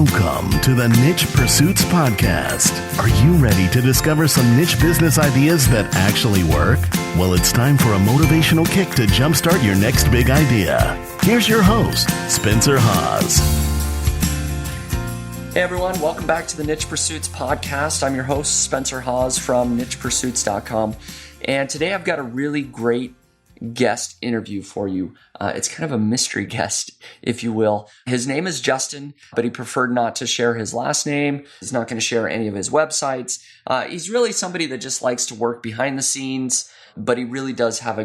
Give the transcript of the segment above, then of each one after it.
Welcome to the Niche Pursuits Podcast. Are you ready to discover some niche business ideas that actually work? Well, it's time for a motivational kick to jumpstart your next big idea. Here's your host, Spencer Haas. Hey everyone, welcome back to the Niche Pursuits Podcast. I'm your host, Spencer Haas from nichepursuits.com. And today I've got a really great guest interview for you. It's kind of a mystery guest, if you will. His name is Justin, but he preferred not to share his last name. He's not going to share any of his websites. He's really somebody that just likes to work behind the scenes, but he really does have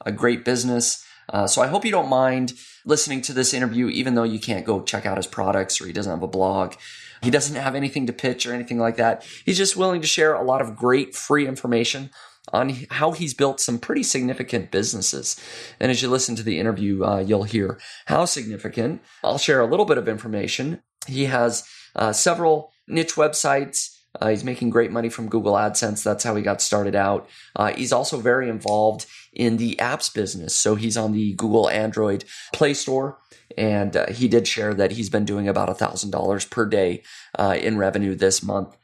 a great business. So I hope you don't mind listening to this interview, even though you can't go check out his products or he doesn't have a blog. He doesn't have anything to pitch or anything like that. He's just willing to share a lot of great free information on how he's built some pretty significant businesses. And as you listen to the interview, you'll hear how significant. I'll share a little bit of information. He has several niche websites. He's making great money from Google AdSense. That's how he got started out. He's also very involved in the apps business. So he's on the Google Android Play Store. And he did share that he's been doing about $1,000 per day in revenue this month.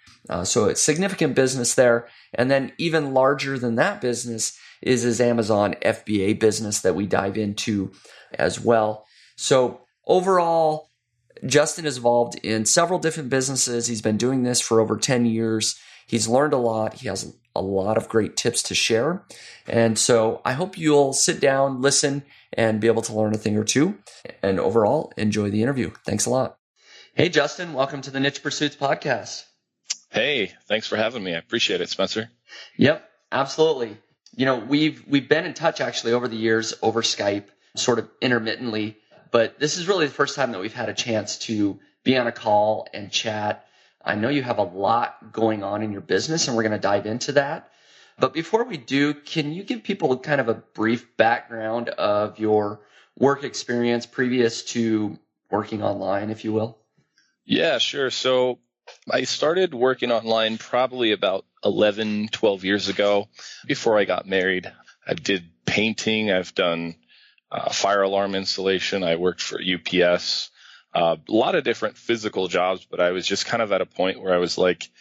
So it's significant business there. And then even larger than that business is his Amazon FBA business that we dive into as well. So overall, Justin is involved in several different businesses. He's been doing this for over 10 years. He's learned a lot. He has a lot of great tips to share. And so I hope you'll sit down, listen, and be able to learn a thing or two. And overall, enjoy the interview. Thanks a lot. Hey, Justin, welcome to the Niche Pursuits Podcast. Hey, thanks for having me. I appreciate it, Spencer. Yep, absolutely. You know, we've been in touch actually over the years over Skype, sort of intermittently, but this is really the first time that we've had a chance to be on a call and chat. I know you have a lot going on in your business, and we're going to dive into that. But before we do, can you give people kind of a brief background of your work experience previous to working online, if you will? Yeah, sure. So I started working online probably about 11, 12 years ago before I got married. I did painting. I've done fire alarm installation. I worked for UPS, a lot of different physical jobs, but I was just kind of at a point where I was like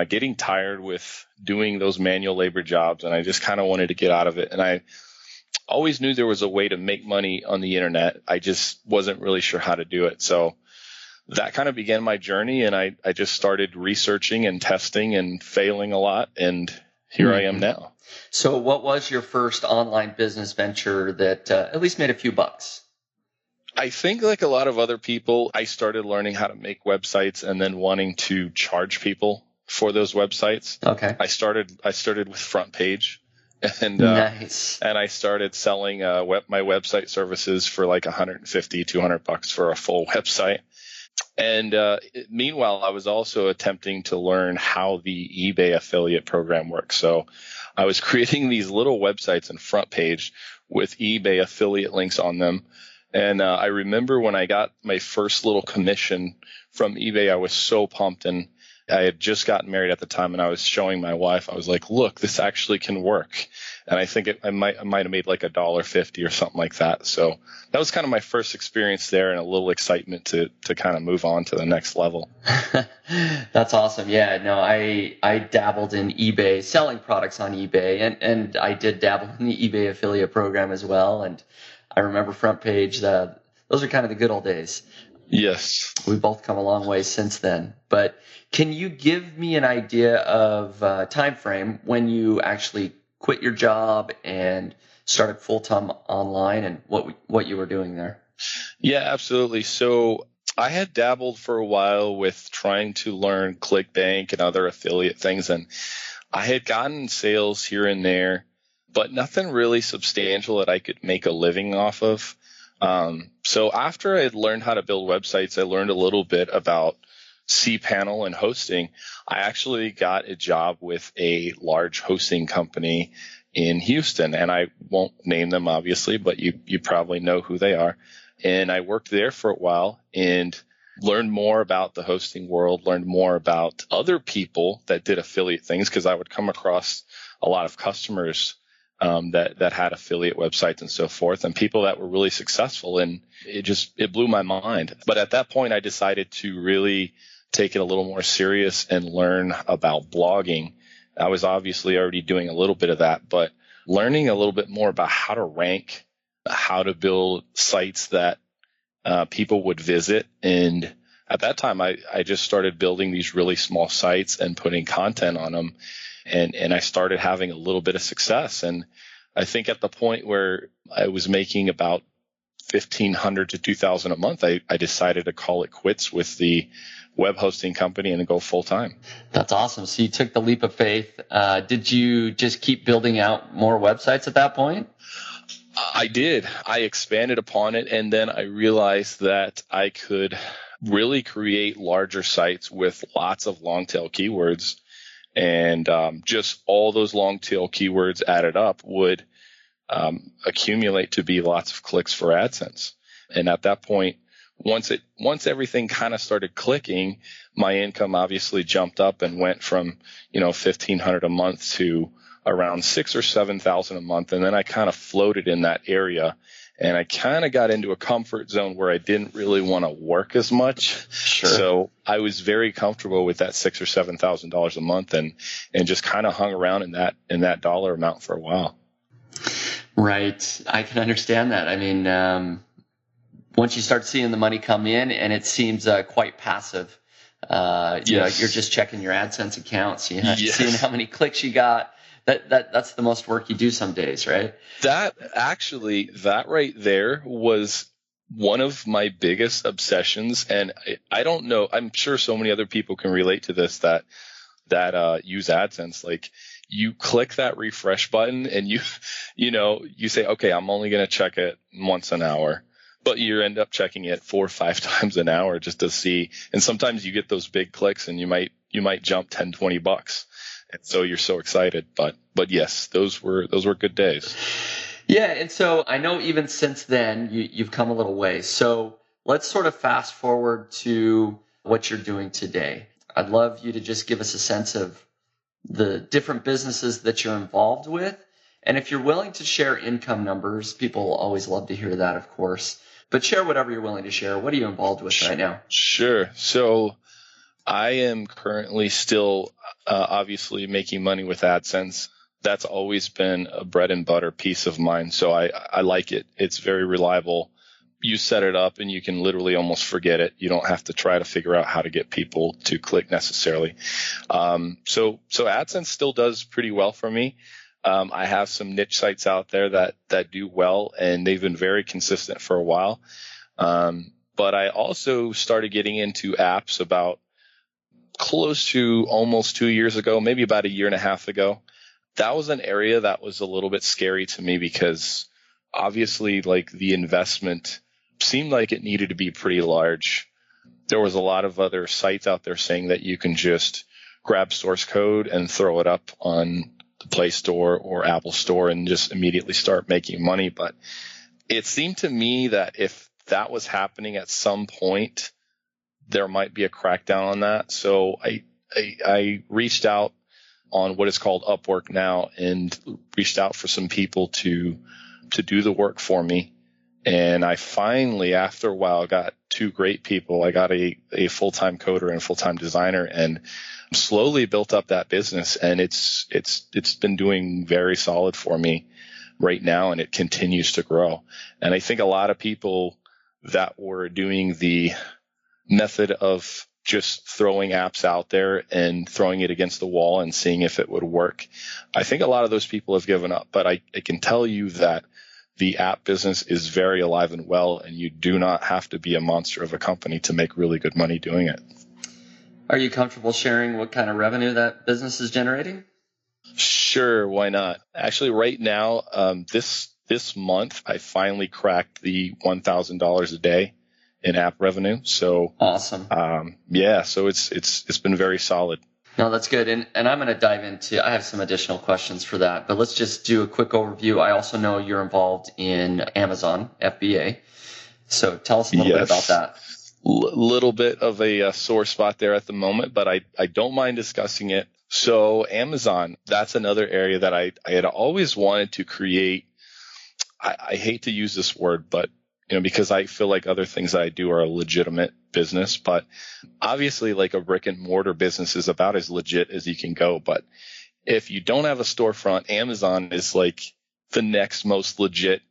getting tired with doing those manual labor jobs, and I just kind of wanted to get out of it. And I always knew there was a way to make money on the internet. I just wasn't really sure how to do it. So that kind of began my journey, and I just started researching and testing and failing a lot, and here I am now. So what was your first online business venture that at least made a few bucks? I think like a lot of other people, I started learning how to make websites and then wanting to charge people for those websites. Okay. I started with Front Page, and Nice. And I started selling my website services for like $150, $200 for a full website. And meanwhile, I was also attempting to learn how the eBay affiliate program works. So I was creating these little websites in Front Page with eBay affiliate links on them. And I remember when I got my first little commission from eBay, I was so pumped. And I had just gotten married at the time, and I was showing my wife. I was like, look, this actually can work. And I think I might have made like $1.50 or something like that. So that was kind of my first experience there, and a little excitement to kind of move on to the next level. That's awesome. Yeah, no, I dabbled in eBay, selling products on eBay, and I did dabble in the eBay affiliate program as well. And I remember Front Page. Those are kind of the good old days. Yes. We've both come a long way since then. But can you give me an idea of time frame when you actually quit your job and started full-time online, and what you were doing there? Yeah, absolutely. So I had dabbled for a while with trying to learn ClickBank and other affiliate things, and I had gotten sales here and there, but nothing really substantial that I could make a living off of. So after I had learned how to build websites, I learned a little bit about cPanel and hosting. I actually got a job with a large hosting company in Houston, and I won't name them obviously, but you probably know who they are. And I worked there for a while and learned more about the hosting world, learned more about other people that did affiliate things, because I would come across a lot of customers that had affiliate websites and so forth, and people that were really successful. And it blew my mind. But at that point, I decided to really take it a little more serious and learn about blogging. I was obviously already doing a little bit of that, but learning a little bit more about how to rank, how to build sites that people would visit. And at that time, I just started building these really small sites and putting content on them. And I started having a little bit of success. And I think at the point where I was making about $1,500 to $2,000 a month, I decided to call it quits with the web hosting company and go full time. That's awesome. So you took the leap of faith. Did you just keep building out more websites at that point? I did. I expanded upon it, and then I realized that I could really create larger sites with lots of long tail keywords. And just all those long tail keywords added up would accumulate to be lots of clicks for AdSense. And at that point, once everything kind of started clicking, my income obviously jumped up and went from $1,500 a month to around $6,000 or $7,000 a month. And then I kind of floated in that area. And I kind of got into a comfort zone where I didn't really want to work as much. Sure. So I was very comfortable with that $6,000 or $7,000 a month, and just kind of hung around in that dollar amount for a while. Right. I can understand that. I mean, once you start seeing the money come in, and it seems quite passive, Yes. You're just checking your AdSense account, seeing Yes. how many clicks you got. That's the most work you do some days, right? That right there was one of my biggest obsessions. And I don't know, I'm sure so many other people can relate to this that use AdSense. Like, you click that refresh button and you say, okay, I'm only going to check it once an hour, but you end up checking it 4 or 5 times an hour just to see. And sometimes you get those big clicks and you might jump $10, $20. And so you're so excited, but yes, those were good days. Yeah, and so I know even since then you've come a little way. So let's sort of fast forward to what you're doing today. I'd love you to just give us a sense of the different businesses that you're involved with, and if you're willing to share income numbers, people always love to hear that, of course. But share whatever you're willing to share. What are you involved with right now? Sure. So I am currently still obviously making money with AdSense. That's always been a bread and butter piece of mine. So I like it. It's very reliable. You set it up and you can literally almost forget it. You don't have to try to figure out how to get people to click necessarily. So AdSense still does pretty well for me. I have some niche sites out there that do well, and they've been very consistent for a while. But I also started getting into apps about close to almost 2 years ago, maybe about a year and a half ago. That was an area that was a little bit scary to me because obviously, like, the investment seemed like it needed to be pretty large. There was a lot of other sites out there saying that you can just grab source code and throw it up on the Play Store or Apple Store and just immediately start making money. But it seemed to me that if that was happening at some point, there might be a crackdown on that. So I reached out on what is called Upwork now and reached out for some people to do the work for me. And I finally, after a while, got 2 great people. I got a full-time coder and a full-time designer, and slowly built up that business. And it's been doing very solid for me right now, and it continues to grow. And I think a lot of people that were doing the method of just throwing apps out there and throwing it against the wall and seeing if it would work, I think a lot of those people have given up. But I can tell you that the app business is very alive and well, and you do not have to be a monster of a company to make really good money doing it. Are you comfortable sharing what kind of revenue that business is generating? Sure, why not? Actually, right now, this month, I finally cracked the $1,000 a day in app revenue. So awesome. So it's been very solid. No, that's good. And I'm going to dive into, I have some additional questions for that, but let's just do a quick overview. I also know you're involved in Amazon, FBA. So tell us a little bit about that. Little bit of a sore spot there at the moment, but I don't mind discussing it. So Amazon, that's another area that I had always wanted to create. I hate to use this word, but because I feel like other things that I do are a legitimate business, but obviously like a brick and mortar business is about as legit as you can go. But if you don't have a storefront, Amazon is like the next most legit,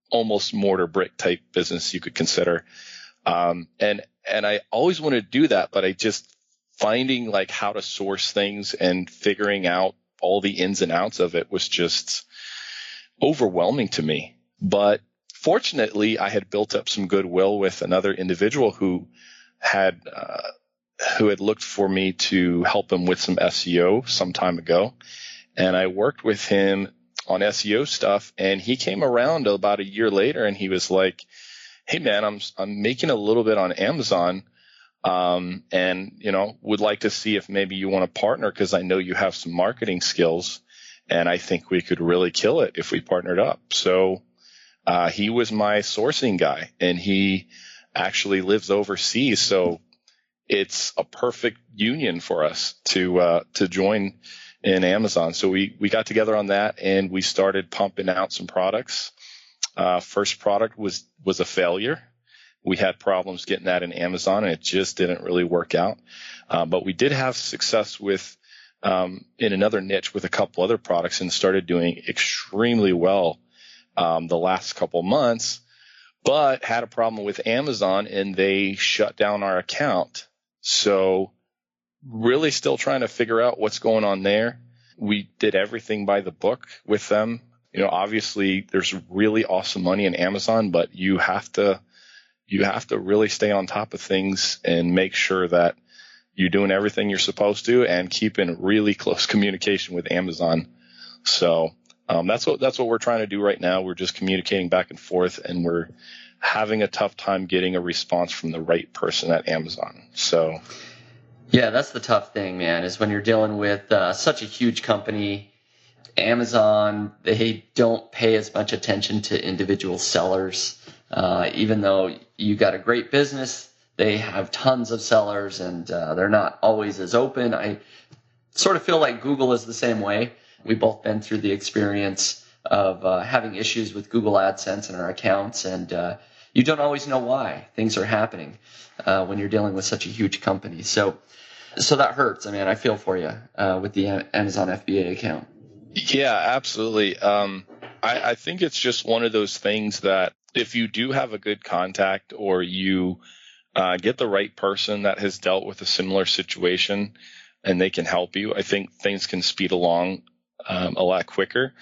almost mortar brick type business you could consider. And I always wanted to do that, but I just finding like how to source things and figuring out all the ins and outs of it was just overwhelming to me. But fortunately, I had built up some goodwill with another individual who had looked for me to help him with some SEO some time ago. And I worked with him on SEO stuff, and he came around about a year later and he was like, "Hey man, I'm making a little bit on Amazon. And would like to see if maybe you want to partner because I know you have some marketing skills and I think we could really kill it if we partnered up." So he was my sourcing guy, and he actually lives overseas. So it's a perfect union for us to join in Amazon. So we got together on that and we started pumping out some products. First product was a failure. We had problems getting that in Amazon, and it just didn't really work out. But we did have success with in another niche with a couple other products and started doing extremely well the last couple months, but had a problem with Amazon and they shut down our account. So really still trying to figure out what's going on there. We did everything by the book with them. Obviously there's really awesome money in Amazon, but you have to really stay on top of things and make sure that you're doing everything you're supposed to and keep in really close communication with Amazon. So that's what we're trying to do right now. We're just communicating back and forth, and we're having a tough time getting a response from the right person at Amazon. So yeah, that's the tough thing, man, is when you're dealing with such a huge company. Amazon, they don't pay as much attention to individual sellers. Even though you got a great business, they have tons of sellers, and they're not always as open. I sort of feel like Google is the same way. We've both been through the experience of having issues with Google AdSense in our accounts, and you don't always know why things are happening when you're dealing with such a huge company. So that hurts. I mean, I feel for you with the Amazon FBA account. Yeah, absolutely. I think it's just one of those things that if you do have a good contact or you get the right person that has dealt with a similar situation and they can help you, I think things can speed along a lot quicker.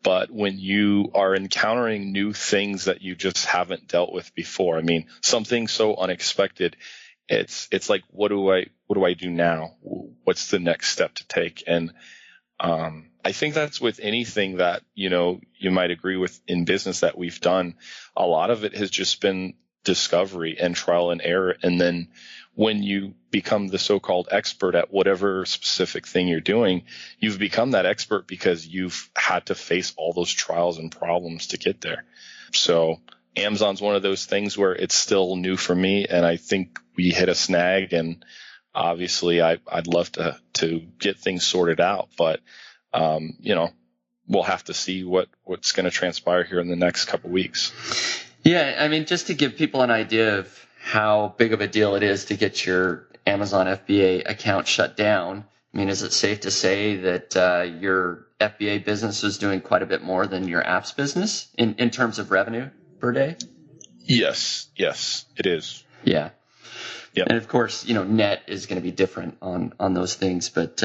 But when you are encountering new things that you just haven't dealt with before, I mean, something so unexpected, it's like, what do I do now? What's the next step to take? And I think that's with anything that, you might agree with in business that we've done. A lot of it has just been discovery and trial and error. And then when you become the so-called expert at whatever specific thing you're doing, you've become that expert because you've had to face all those trials and problems to get there. So Amazon's one of those things where it's still new for me, and I think we hit a snag, and obviously I'd love to get things sorted out, but we'll have to see what's going to transpire here in the next couple of weeks. Yeah, I mean, just to give people an idea of how big of a deal it is to get your Amazon FBA account shut down, I mean, is it safe to say that your FBA business is doing quite a bit more than your apps business in terms of revenue per day? Yes, it is. Yeah. Yep. And of course, net is going to be different on those things, but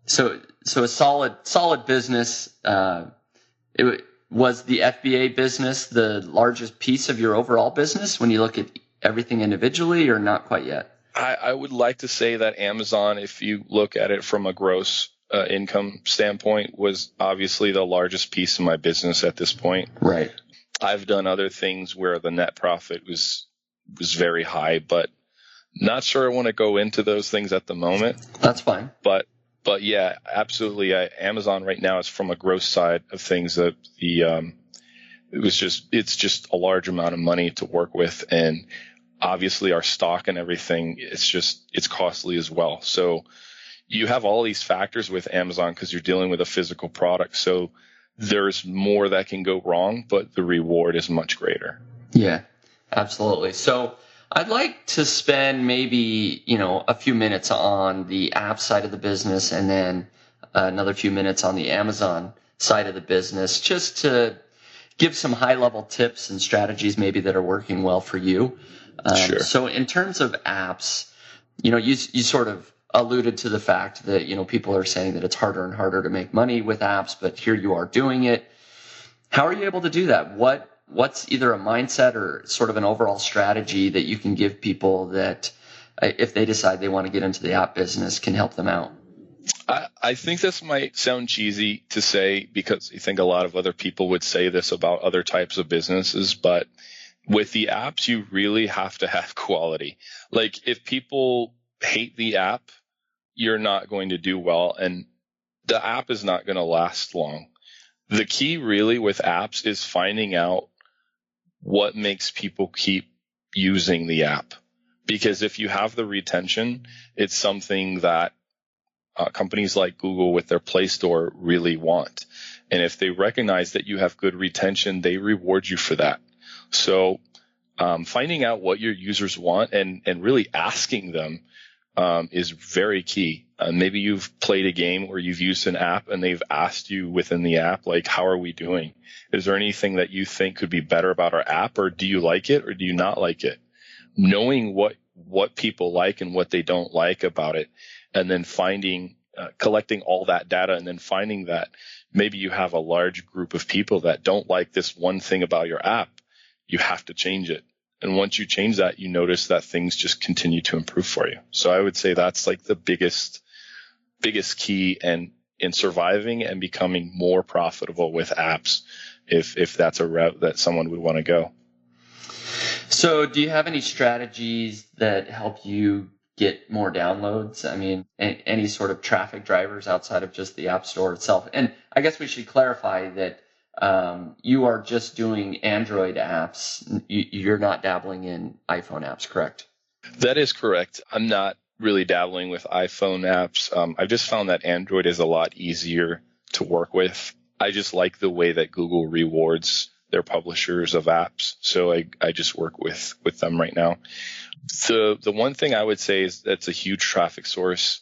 so a solid business. Was the FBA business the largest piece of your overall business when you look at everything individually, or not quite yet? I would like to say that Amazon, if you look at it from a gross income standpoint, was obviously the largest piece of my business at this point. Right. I've done other things where the net profit was very high, but not sure I want to go into those things at the moment. That's fine. But yeah, absolutely. Amazon right now is from a gross side of things that it's just a large amount of money to work with. And obviously our stock and everything, it's costly as well. So, you have all these factors with Amazon because you're dealing with a physical product. So there's more that can go wrong, but the reward is much greater. Yeah, absolutely. So I'd like to spend maybe, a few minutes on the app side of the business and then another few minutes on the Amazon side of the business, just to give some high level tips and strategies maybe that are working well for you. Sure. So in terms of apps, you sort of alluded to the fact that, people are saying that it's harder and harder to make money with apps, but here you are doing it. How are you able to do that? What's either a mindset or sort of an overall strategy that you can give people that if they decide they want to get into the app business can help them out? I think this might sound cheesy to say because I think a lot of other people would say this about other types of businesses, but with the apps, you really have to have quality. Like if people hate the app, you're not going to do well, and the app is not going to last long. The key really with apps is finding out what makes people keep using the app. Because if you have the retention, it's something that companies like Google with their Play Store really want. And if they recognize that you have good retention, they reward you for that. So finding out what your users want and really asking them is very key. Maybe you've played a game or you've used an app and they've asked you within the app, like, how are we doing? Is there anything that you think could be better about our app, or do you like it or do you not like it? Knowing what people like and what they don't like about it, and then collecting all that data, and then finding that maybe you have a large group of people that don't like this one thing about your app, you have to change it. And once you change that, you notice that things just continue to improve for you. So I would say that's like the biggest key in surviving and becoming more profitable with apps, if that's a route that someone would want to go. So do you have any strategies that help you get more downloads? I mean, any sort of traffic drivers outside of just the App Store itself? And I guess we should clarify that you are just doing Android apps. You're not dabbling in iPhone apps, correct? That is correct. I'm not really dabbling with iPhone apps. I've just found that Android is a lot easier to work with. I just like the way that Google rewards their publishers of apps. So I just work with them right now. The one thing I would say is that's a huge traffic source.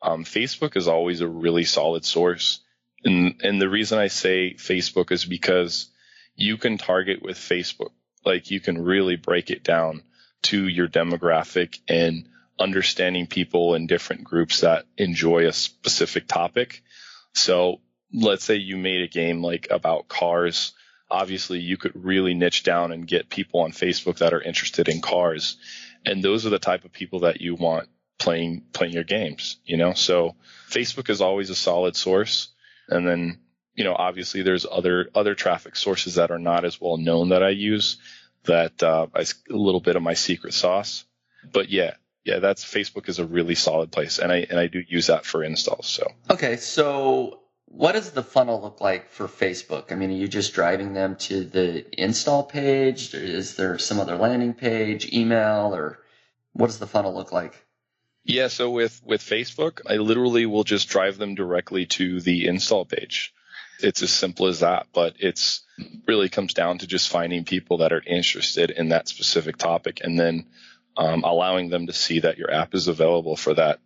Facebook is always a really solid source. And the reason I say Facebook is because you can target with Facebook. Like you can really break it down to your demographic and understanding people in different groups that enjoy a specific topic. So let's say you made a game like about cars. Obviously, you could really niche down and get people on Facebook that are interested in cars. And those are the type of people that you want playing your games, So Facebook is always a solid source. And then, obviously there's other traffic sources that are not as well known that I use that is a little bit of my secret sauce. But yeah, that's Facebook is a really solid place. And I do use that for installs. So. Okay. So what does the funnel look like for Facebook? I mean, are you just driving them to the install page? Is there some other landing page, email, or what does the funnel look like? Yeah, so with Facebook, I literally will just drive them directly to the install page. It's as simple as that, but it's really comes down to just finding people that are interested in that specific topic and then allowing them to see that your app is available for that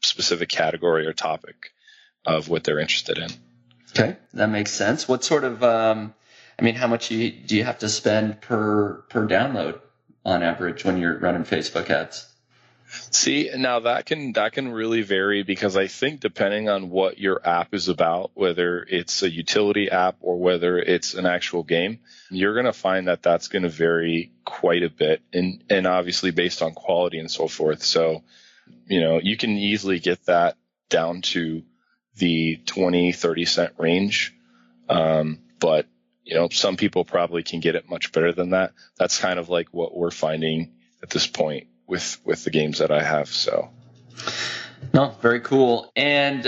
specific category or topic of what they're interested in. Okay, that makes sense. What sort of, how much do you have to spend per download on average when you're running Facebook ads? See, now that can really vary because I think depending on what your app is about, whether it's a utility app or whether it's an actual game, you're going to find that that's going to vary quite a bit and obviously based on quality and so forth. So, you can easily get that down to the 20, 30 cent range. But, some people probably can get it much better than that. That's kind of like what we're finding at this point with the games that I have. So. No, very cool. And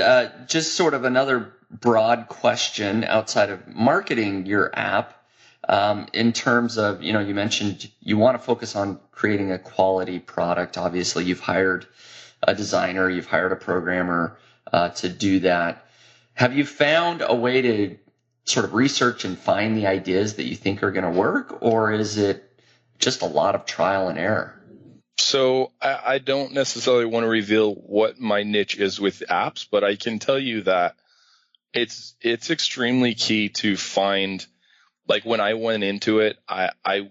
just sort of another broad question outside of marketing your app, in terms of, you mentioned you want to focus on creating a quality product. Obviously, you've hired a designer, you've hired a programmer to do that. Have you found a way to sort of research and find the ideas that you think are going to work, or is it just a lot of trial and error? So I don't necessarily want to reveal what my niche is with apps, but I can tell you that it's extremely key to find, like when I went into it, I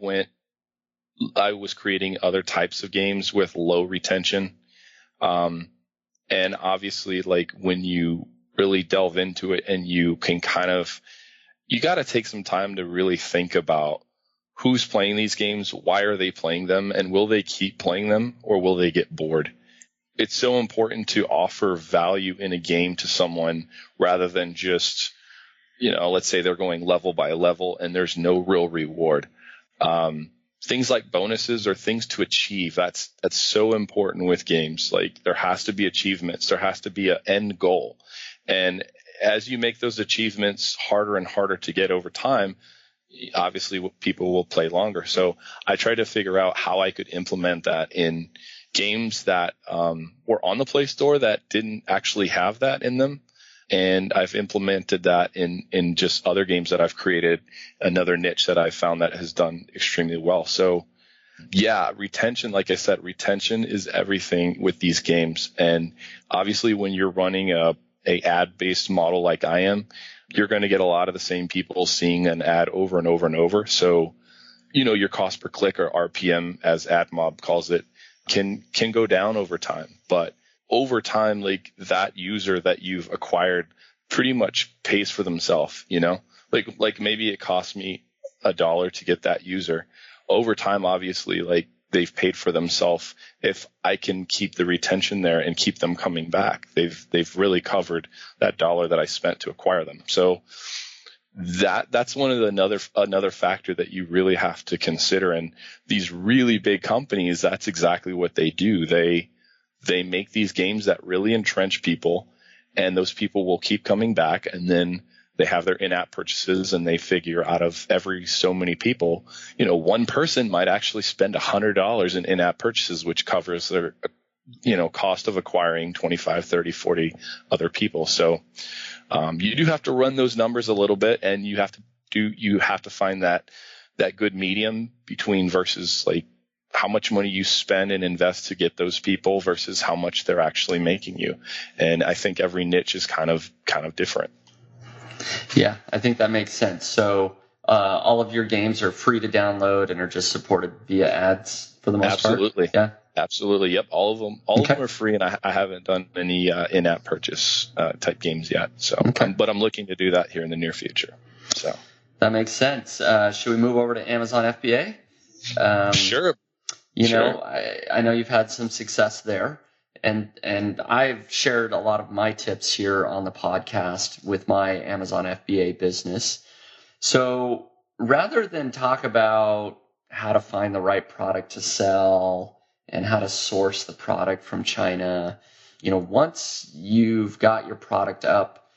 was creating other types of games with low retention. And obviously, like when you really delve into it and you can you got to take some time to really think about who's playing these games, why are they playing them, and will they keep playing them or will they get bored? It's so important to offer value in a game to someone rather than just, let's say they're going level by level and there's no real reward. Things like bonuses or things to achieve, that's so important with games. Like there has to be achievements. There has to be an end goal. And as you make those achievements harder and harder to get over time, obviously people will play longer. So I tried to figure out how I could implement that in games that were on the Play Store that didn't actually have that in them. And I've implemented that in just other games that I've created, another niche that I've found that has done extremely well. So yeah, retention, like I said, retention is everything with these games. And obviously when you're running a ad-based model like I am, you're going to get a lot of the same people seeing an ad over and over and over. So, your cost per click, or RPM as AdMob calls it, can go down over time. But over time, like that user that you've acquired pretty much pays for themselves, like maybe it cost me $1 to get that user. Over time, obviously, like they've paid for themselves. If I can keep the retention there and keep them coming back, they've really covered that $1 that I spent to acquire them. So that's one of another factor that you really have to consider. And these really big companies, that's exactly what they do. They make these games that really entrench people, and those people will keep coming back, and then they have their in-app purchases, and they figure out of every so many people, one person might actually spend $100 in in-app purchases, which covers their, cost of acquiring 25, 30, 40 other people. So you do have to run those numbers a little bit, and you have to find that good medium between versus like how much money you spend and invest to get those people versus how much they're actually making you. And I think every niche is kind of different. Yeah, I think that makes sense. So all of your games are free to download and are just supported via ads for the most part? Absolutely. Yeah. Absolutely. Yep. All of them. All of them are free, and I haven't done any in-app purchase type games yet. So, but I'm looking to do that here in the near future. So that makes sense. Should we move over to Amazon FBA? Sure. I know you've had some success there, and I've shared a lot of my tips here on the podcast with my Amazon FBA business. So rather than talk about how to find the right product to sell and how to source the product from China, once you've got your product up,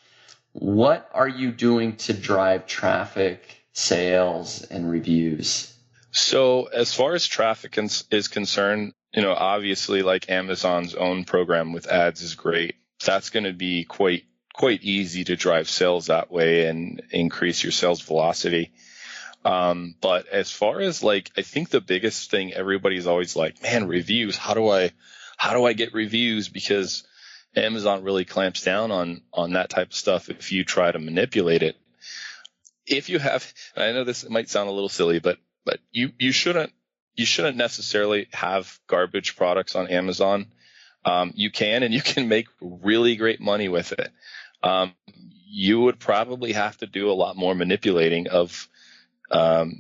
what are you doing to drive traffic, sales, and reviews? So as far as traffic is concerned, obviously like Amazon's own program with ads is great. That's going to be quite easy to drive sales that way and increase your sales velocity. But as far as I think the biggest thing, everybody's always like, man, reviews, how do I get reviews? Because Amazon really clamps down on that type of stuff if you try to manipulate it. If you have, I know this might sound a little silly, but you shouldn't necessarily have garbage products on Amazon. You can make really great money with it. You would probably have to do a lot more manipulating of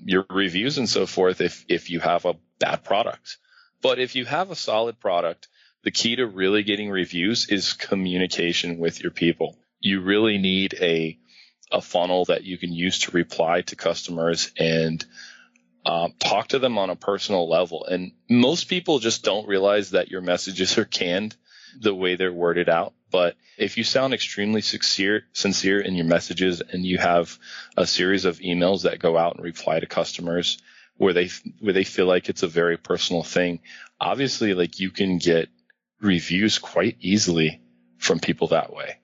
your reviews and so forth if you have a bad product. But if you have a solid product, the key to really getting reviews is communication with your people. You really need a funnel that you can use to reply to customers and talk to them on a personal level. And most people just don't realize that your messages are canned the way they're worded out. But if you sound extremely sincere in your messages, and you have a series of emails that go out and reply to customers where they feel like it's a very personal thing, obviously you can get reviews quite easily from people that way.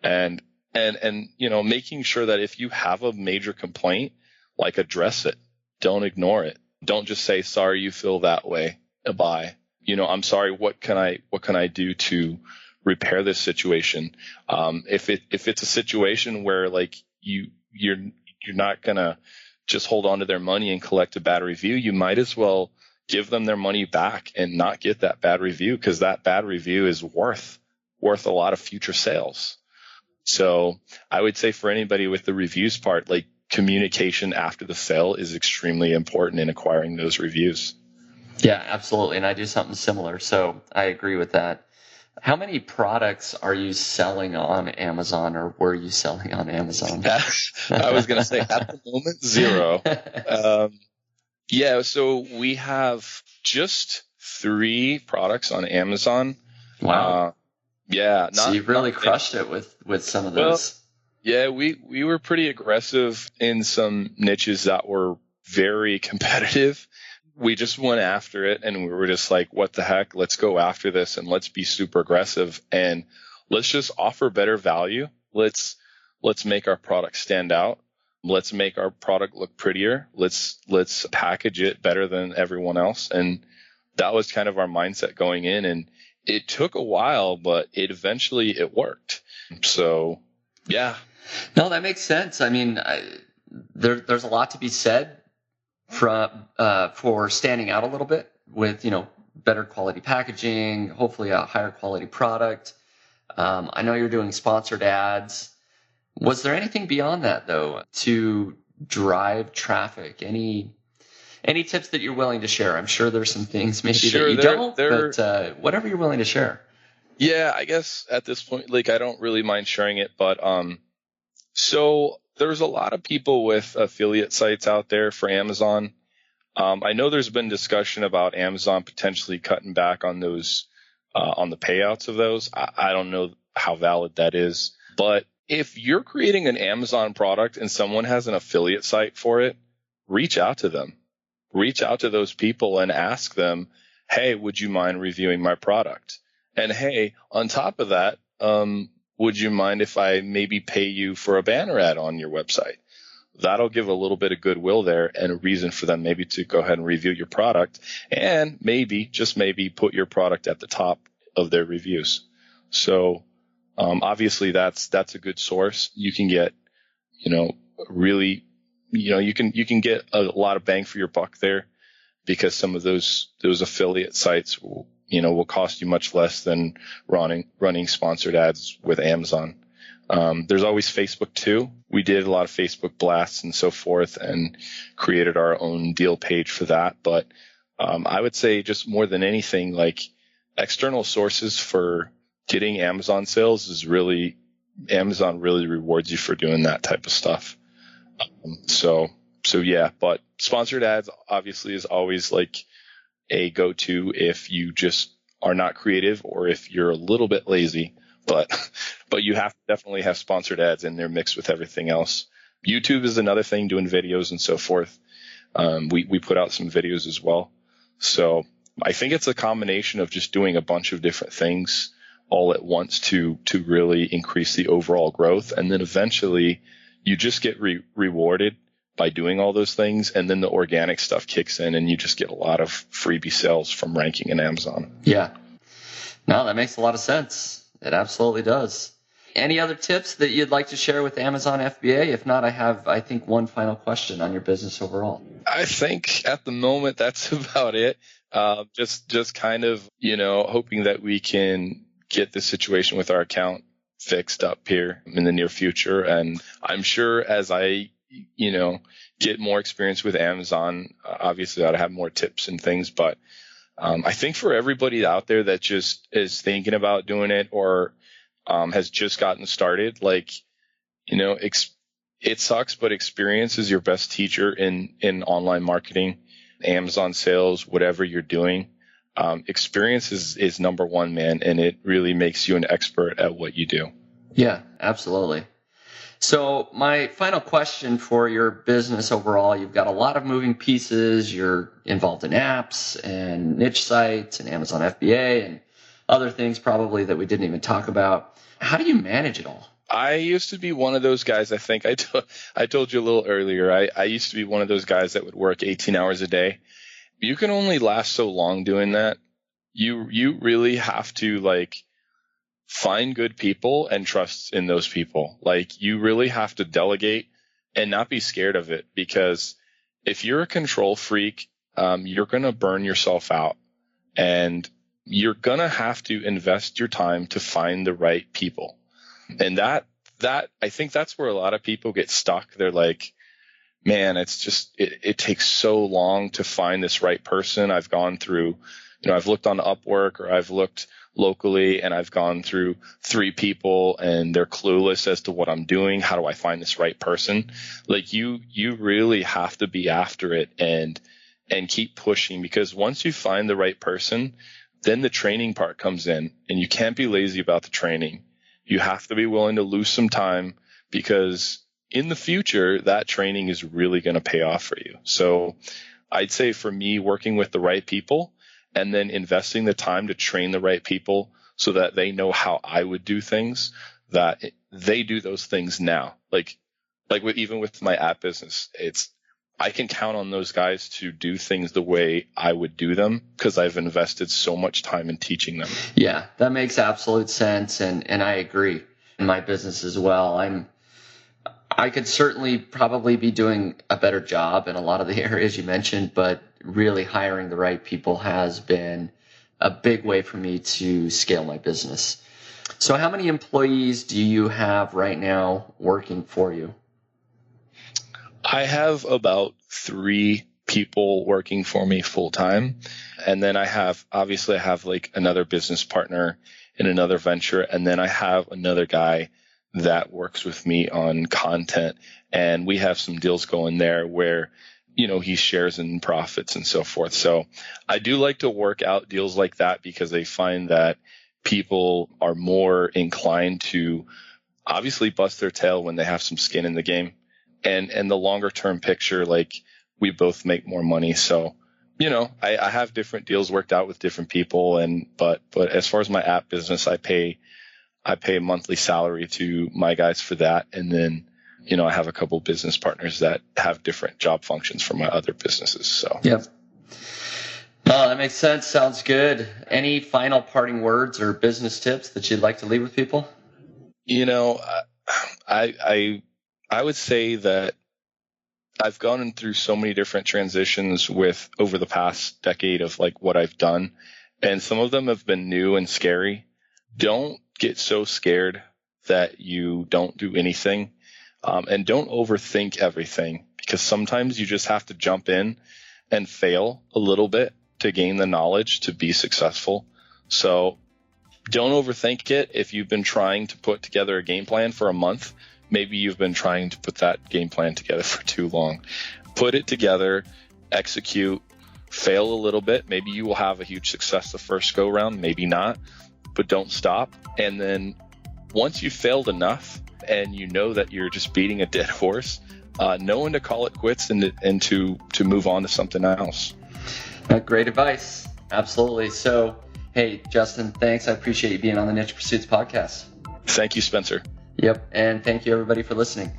And making sure that if you have a major complaint, like, address it. Don't ignore it. Don't just say, sorry, you feel that way. Bye. I'm sorry. What can I do to repair this situation? If it's a situation where, like, you're not gonna just hold on to their money and collect a bad review, you might as well give them their money back and not get that bad review, because that bad review is worth a lot of future sales. So I would say for anybody with the reviews part, like, communication after the sale is extremely important in acquiring those reviews. Yeah, absolutely. And I do something similar. So I agree with that. How many products are you selling on Amazon, or were you selling on Amazon? I was going to say at the moment, 0. So we have just 3 products on Amazon. Wow. So you've really crushed it with some of those. Yeah, we were pretty aggressive in some niches that were very competitive. We just went after it, and we were just like, what the heck? Let's go after this, and let's be super aggressive, and let's just offer better value. Let's make our product stand out. Let's make our product look prettier. Let's package it better than everyone else. And that was kind of our mindset going in, and it took a while, but it worked. So, yeah. No, that makes sense. I mean, there's a lot to be said for standing out a little bit with, better quality packaging, hopefully a higher quality product. I know you're doing sponsored ads. Was there anything beyond that, though, to drive traffic? Any tips that you're willing to share? I'm sure there's some things maybe that you don't, but whatever you're willing to share. Yeah, I guess at this point, like, I don't really mind sharing it, but so there's a lot of people with affiliate sites out there for Amazon. I know there's been discussion about Amazon potentially cutting back on those, on the payouts of those. I don't know how valid that is, but if you're creating an Amazon product and someone has an affiliate site for it, reach out to them. Reach out to those people and ask them, hey, would you mind reviewing my product? And hey, on top of that, would you mind if I maybe pay you for a banner ad on your website? That'll give a little bit of goodwill there and a reason for them maybe to go ahead and review your product, and maybe, just maybe, put your product at the top of their reviews. So obviously that's a good source. You can get, really, you can get a lot of bang for your buck there, because some of those affiliate sites will cost you much less than running sponsored ads with Amazon. There's always Facebook too. We did a lot of Facebook blasts and so forth and created our own deal page for that. But I would say, just more than anything, like, external sources for getting Amazon sales Amazon really rewards you for doing that type of stuff. So yeah, but sponsored ads obviously is always like a go-to if you just are not creative or if you're a little bit lazy, but you have to definitely have sponsored ads in there mixed with everything else. YouTube is another thing, doing videos and so forth. We put out some videos as well. So I think it's a combination of just doing a bunch of different things all at once to really increase the overall growth. And then eventually you just get rewarded by doing all those things. And then the organic stuff kicks in and you just get a lot of freebie sales from ranking in Amazon. Yeah. No, that makes a lot of sense. It absolutely does. Any other tips that you'd like to share with Amazon FBA? If not, I have, I think, one final question on your business overall. I think at the moment that's about it. Just kind of, hoping that we can get the situation with our account fixed up here in the near future. And I'm sure as I, get more experience with Amazon, obviously I'd have more tips and things. But I think for everybody out there that just is thinking about doing it or has just gotten started, it sucks, but experience is your best teacher in online marketing, Amazon sales, whatever you're doing. Experience is number one, man, and it really makes you an expert at what you do. Yeah, absolutely. So my final question for your business overall, you've got a lot of moving pieces. You're involved in apps and niche sites and Amazon FBA and other things probably that we didn't even talk about. How do you manage it all? I used to be one of those guys. I think I told you a little earlier. I used to be one of those guys that would work 18 hours a day. You can only last so long doing that. You really have to like find good people and trust in those people. Like you really have to delegate and not be scared of it, because if you're a control freak, you're going to burn yourself out, and you're going to have to invest your time to find the right people. And that I think that's where a lot of people get stuck. They're like, man, it's just, it takes so long to find this right person. I've gone through, I've looked on Upwork, or I've looked locally, and I've gone through 3 people and they're clueless as to what I'm doing. How do I find this right person? Like you really have to be after it and keep pushing, because once you find the right person, then the training part comes in, and you can't be lazy about the training. You have to be willing to lose some time, because in the future, that training is really going to pay off for you. So I'd say for me, working with the right people and then investing the time to train the right people so that they know how I would do things, that they do those things now. Even with my app business, I can count on those guys to do things the way I would do them, because I've invested so much time in teaching them. Yeah, that makes absolute sense. And I agree in my business as well. I could certainly probably be doing a better job in a lot of the areas you mentioned, but really hiring the right people has been a big way for me to scale my business. So how many employees do you have right now working for you? I have about 3 people working for me full time. And then I have like another business partner in another venture. And then I have another guy that works with me on content. And we have some deals going there where, he shares in profits and so forth. So I do like to work out deals like that, because I find that people are more inclined to obviously bust their tail when they have some skin in the game. And the longer term picture, like we both make more money. So, I have different deals worked out with different people. But as far as my app business, I pay a monthly salary to my guys for that. And then, I have a couple of business partners that have different job functions for my other businesses. So, yep. That makes sense. Sounds good. Any final parting words or business tips that you'd like to leave with people? I would say that I've gone through so many different transitions over the past decade of like what I've done, and some of them have been new and scary. Don't get so scared that you don't do anything, and don't overthink everything, because sometimes you just have to jump in and fail a little bit to gain the knowledge to be successful. So don't overthink it. If you've been trying to put together a game plan for a month, maybe you've been trying to put that game plan together for too long. Put it together, execute, fail a little bit. Maybe you will have a huge success the first go round, maybe not, but don't stop. And then once you've failed enough and you know that you're just beating a dead horse, know when to call it quits and to move on to something else. Great advice. Absolutely. So, hey, Justin, thanks. I appreciate you being on the Niche Pursuits podcast. Thank you, Spencer. Yep. And thank you, everybody, for listening.